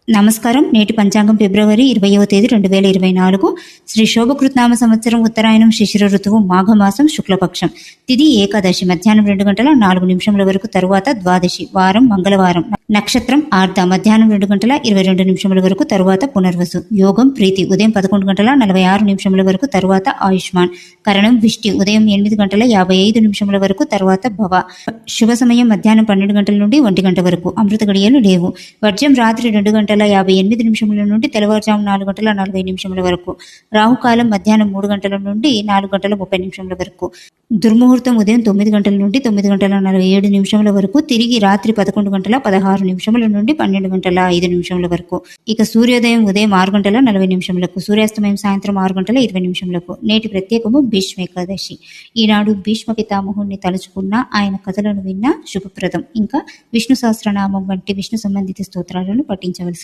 నమస్కారం. నేటి పంచాంగం ఫిబ్రవరి 20వ తేదీ 2024. శ్రీ శోభకృత్నామ సంవత్సరం ఉత్తరాయణం శిశిర ఋతువు మాఘమాసం శుక్లపక్షం. తిథి ఏకాదశి మధ్యాహ్నం 2 గంటల 4 నిమిషముల వరకు, తరువాత ద్వాదశి, వారం మంగళవారం. నక్షత్రం ఆర్ధ మధ్యాహ్నం 2 గంటల 22 నిమిషముల వరకు, తరువాత పునర్వసు. యోగం ప్రీతి ఉదయం 11 గంటల 46 నిమిషముల వరకు, తరువాత ఆయుష్మాన్. కరణం విష్టి ఉదయం 8 గంటల 55 నిమిషముల వరకు, తరువాత భవ. శుభ సమయం మధ్యాహ్నం 12 గంటల నుండి 1 గంట వరకు. అమృత గడియలు లేవు. వర్జ్యం రాత్రి 2 గంటల 58 నిమిషముల నుండి తెల్లవారుజాము 4 గంటల 40 నిమిషముల వరకు. రాహుకాలం మధ్యాహ్నం 3 గంటల నుండి 4 గంటల 30 నిమిషముల వరకు. దుర్ముహూర్తం ఉదయం 9 గంటల నుండి 9 గంటల 47 నిమిషముల వరకు, తిరిగి రాత్రి 11 గంటల 16 నిమిషముల నుండి 12 గంటల 5 నిమిషముల వరకు. ఇక సూర్యోదయం ఉదయం 6 గంటల 40 నిమిషములకు, సూర్యాస్తమయం సాయంత్రం 6 గంటల 20 నిమిషములకు. నేటి ప్రత్యేకము భీష్మ ఏకాదశి. ఈనాడు భీష్మ పితామహుణ్ణి తలుచుకున్న, ఆయన కథలను విన్న శుభప్రదం. ఇంకా విష్ణు సహస్రనామం వంటి విష్ణు సంబంధిత స్తోత్రాలను పఠించవలసి